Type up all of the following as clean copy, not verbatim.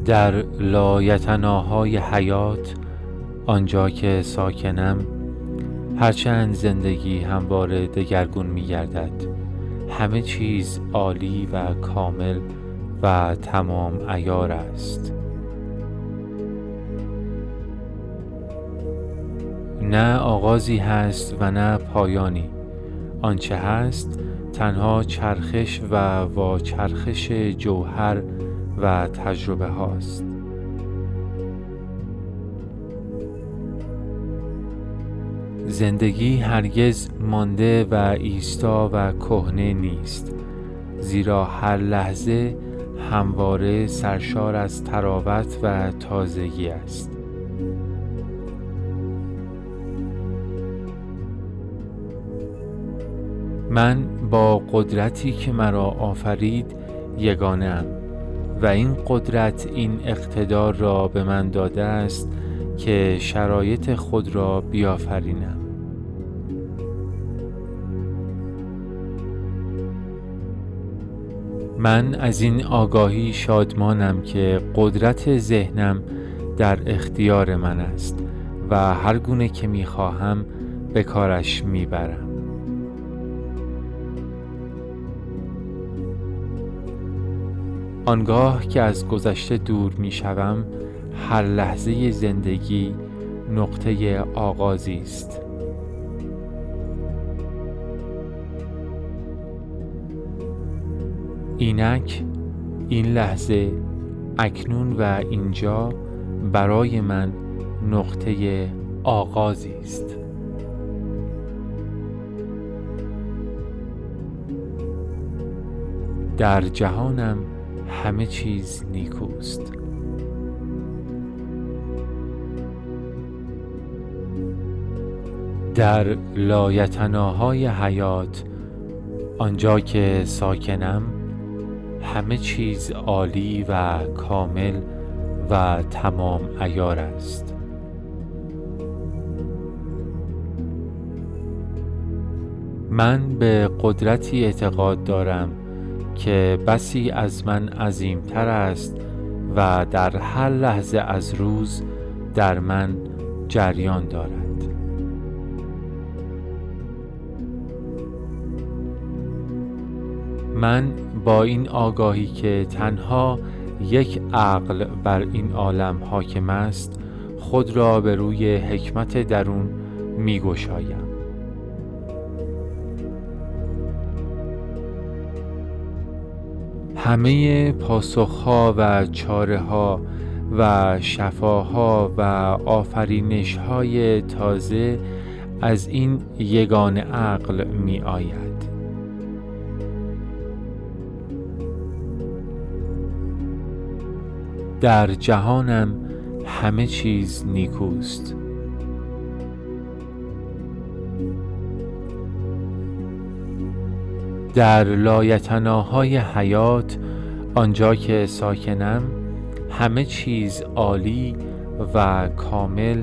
در لایتناهای حیات آنجا که ساکنم، هرچند زندگی همواره دگرگون می گردد، همه چیز عالی و کامل و تمام عیار است. نه آغازی هست و نه پایانی. آنچه هست تنها چرخش و واچرخش جوهر و تجربه هاست. زندگی هرگز مانده و ایستا و کهنه نیست، زیرا هر لحظه همواره سرشار از طراوت و تازگی است. من با قدرتی که مرا آفرید یگانه ام و این قدرت این اقتدار را به من داده است که شرایط خود را بیافرینم. من از این آگاهی شادمانم که قدرت ذهنم در اختیار من است و هر گونه که می‌خواهم به کارش می‌برم. آنگاه که از گذشته دور می‌شوم، هر لحظه زندگی نقطه آغازی است. اینک، این لحظه، اکنون و اینجا برای من نقطه آغازی است. در جهانم همه چیز نیکوست. در لایتناهای حیات آنجا که ساکنم، همه چیز عالی و کامل و تمام عیار است. من به قدرتی اعتقاد دارم که بسی از من عظیمتر است و در هر لحظه از روز در من جریان دارد. من با این آگاهی که تنها یک عقل بر این عالم حاکم است، خود را به روی حکمت درون می گشایم. همه پاسخها و چاره‌ها و شفاها و آفرینش‌های تازه از این یگانه عقل می آید. در جهانم همه چیز نیکوست. در لایتناهای حیات آنجا که ساکنم، همه چیز عالی و کامل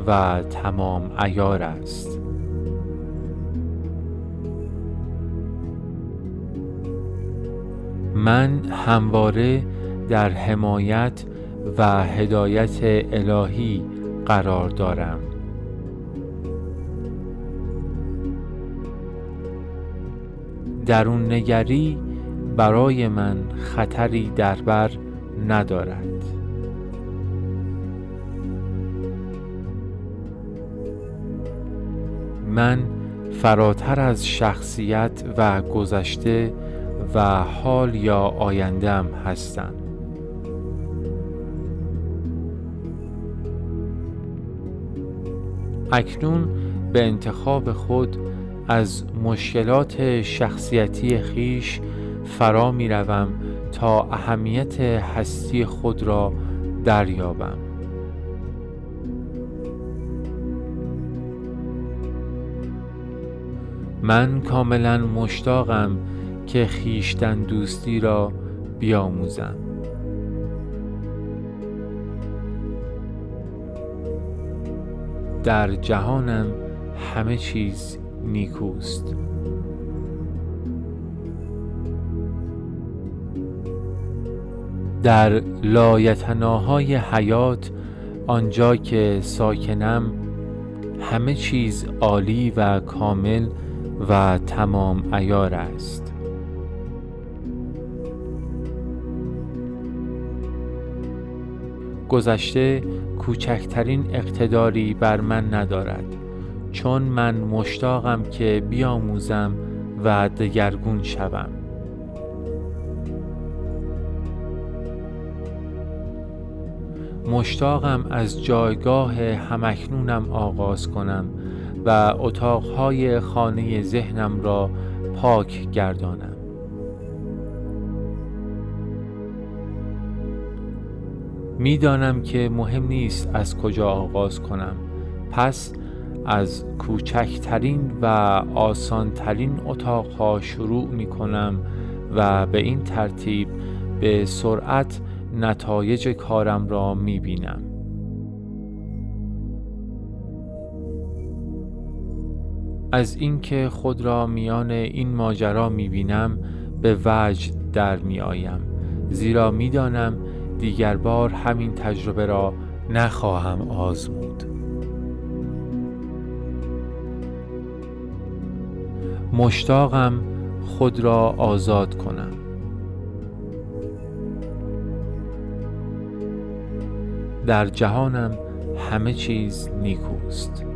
و تمام عیار است. من همواره در حمایت و هدایت الهی قرار دارم. درون نگری برای من خطری در بر ندارد. من فراتر از شخصیت و گذشته و حال یا آینده‌ام هستم. اکنون به انتخاب خود از مشکلات شخصیتی خیش فرا می روم تا اهمیت هستی خود را دریابم. من کاملا مشتاقم که خویشتن دوستی را بیاموزم. در جهانم همه چیز نیکوست. در لایتناهای حیات، آنجا که ساکنم، همه چیز عالی و کامل و تمام عیار است. گذشته کوچکترین اقتداری بر من ندارد، چون من مشتاقم که بیاموزم و دگرگون شوم. مشتاقم از جایگاه همکنونم آغاز کنم و اتاقهای خانه ذهنم را پاک گردانم. میدانم که مهم نیست از کجا آغاز کنم، پس از کوچکترین و آسانترین اتاقها شروع می کنم و به این ترتیب به سرعت نتایج کارم را می بینم. از اینکه خود را میان این ماجرا می بینم به وجد در می آیم، زیرا می دانم دیگر بار همین تجربه را نخواهم آزمود. مشتاقم خود را آزاد کنم. در جهانم همه چیز نیکوست.